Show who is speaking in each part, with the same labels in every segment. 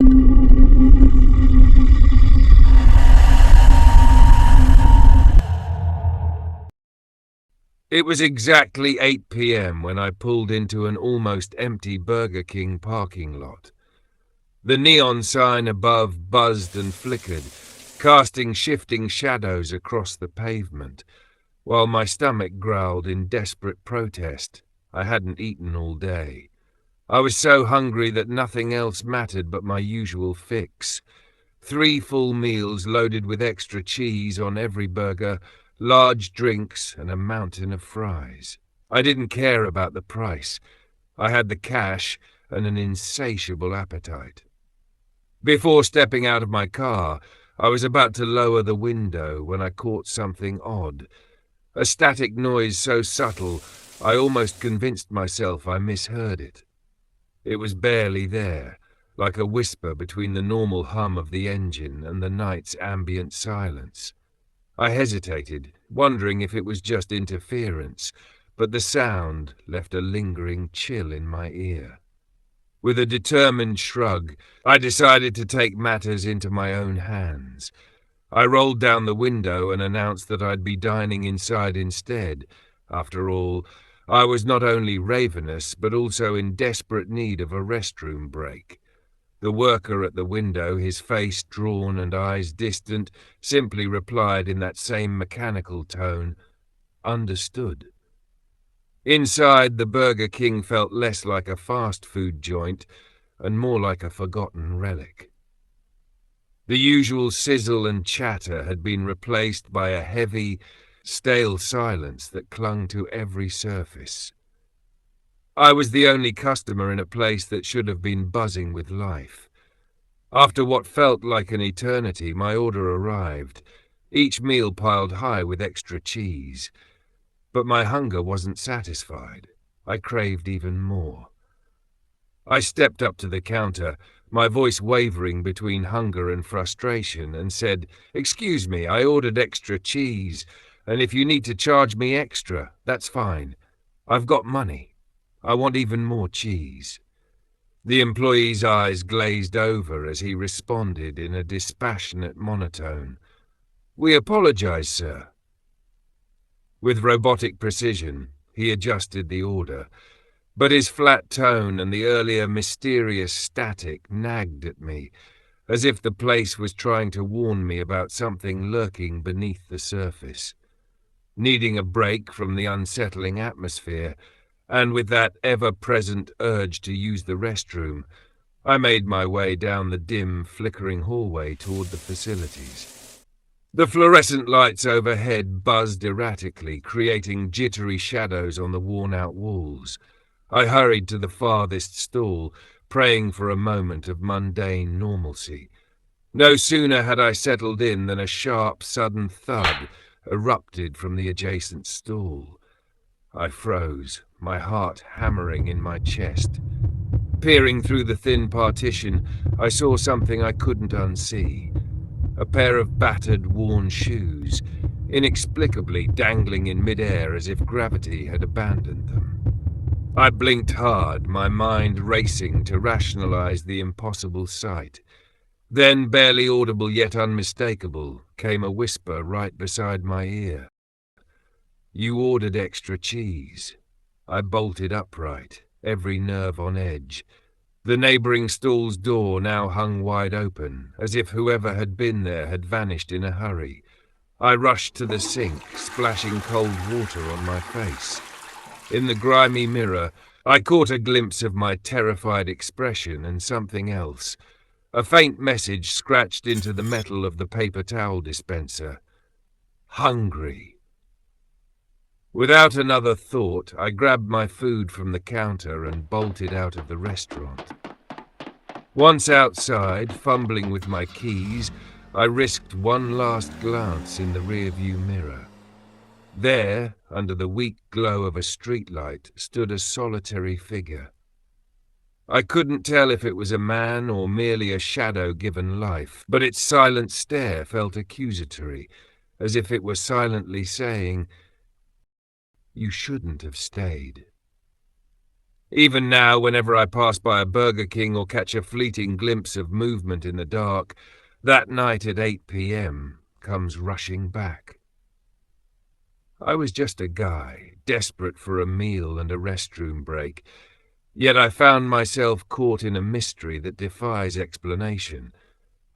Speaker 1: It was exactly 8 p.m. when I pulled into an almost empty Burger King parking lot. The neon sign above buzzed and flickered, casting shifting shadows across the pavement, while my stomach growled in desperate protest. I hadn't eaten all day. I was so hungry that nothing else mattered but my usual fix. 3 full meals loaded with extra cheese on every burger, large drinks, and a mountain of fries. I didn't care about the price. I had the cash and an insatiable appetite. Before stepping out of my car, I was about to lower the window when I caught something odd. A static noise so subtle, I almost convinced myself I misheard it. It was barely there, like a whisper between the normal hum of the engine and the night's ambient silence. I hesitated, wondering if it was just interference, but the sound left a lingering chill in my ear. With a determined shrug, I decided to take matters into my own hands. I rolled down the window and announced that I'd be dining inside instead. After all, I was not only ravenous, but also in desperate need of a restroom break. The worker at the window, his face drawn and eyes distant, simply replied in that same mechanical tone, "Understood." Inside, the Burger King felt less like a fast food joint and more like a forgotten relic. The usual sizzle and chatter had been replaced by a heavy, stale silence that clung to every surface. I was the only customer in a place that should have been buzzing with life. After what felt like an eternity, my order arrived, each meal piled high with extra cheese. But my hunger wasn't satisfied. I craved even more. I stepped up to the counter, my voice wavering between hunger and frustration, and said, "Excuse me, I ordered extra cheese, and if you need to charge me extra, that's fine. I've got money. I want even more cheese." The employee's eyes glazed over as he responded in a dispassionate monotone, "We apologize, sir." With robotic precision, he adjusted the order, but his flat tone and the earlier mysterious static nagged at me, as if the place was trying to warn me about something lurking beneath the surface. Needing a break from the unsettling atmosphere, and with that ever-present urge to use the restroom, I made my way down the dim, flickering hallway toward the facilities. The fluorescent lights overhead buzzed erratically, creating jittery shadows on the worn-out walls. I hurried to the farthest stall, praying for a moment of mundane normalcy. No sooner had I settled in than a sharp, sudden thud erupted from the adjacent stall. I froze, my heart hammering in my chest. Peering through the thin partition, I saw something I couldn't unsee. A pair of battered, worn shoes, inexplicably dangling in midair as if gravity had abandoned them. I blinked hard, my mind racing to rationalize the impossible sight. Then, barely audible yet unmistakable, came a whisper right beside my ear. "You ordered extra cheese." I bolted upright, every nerve on edge. The neighboring stall's door now hung wide open, as if whoever had been there had vanished in a hurry. I rushed to the sink, splashing cold water on my face. In the grimy mirror, I caught a glimpse of my terrified expression and something else. A faint message scratched into the metal of the paper towel dispenser. "Hungry." Without another thought, I grabbed my food from the counter and bolted out of the restaurant. Once outside, fumbling with my keys, I risked one last glance in the rearview mirror. There, under the weak glow of a streetlight, stood a solitary figure. I couldn't tell if it was a man or merely a shadow given life, but its silent stare felt accusatory, as if it were silently saying, "You shouldn't have stayed." Even now, whenever I pass by a Burger King or catch a fleeting glimpse of movement in the dark, that night at 8 p.m. comes rushing back. I was just a guy, desperate for a meal and a restroom break, yet I found myself caught in a mystery that defies explanation.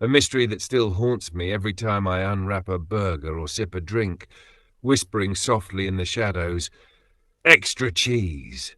Speaker 1: A mystery that still haunts me every time I unwrap a burger or sip a drink, whispering softly in the shadows, "Extra cheese."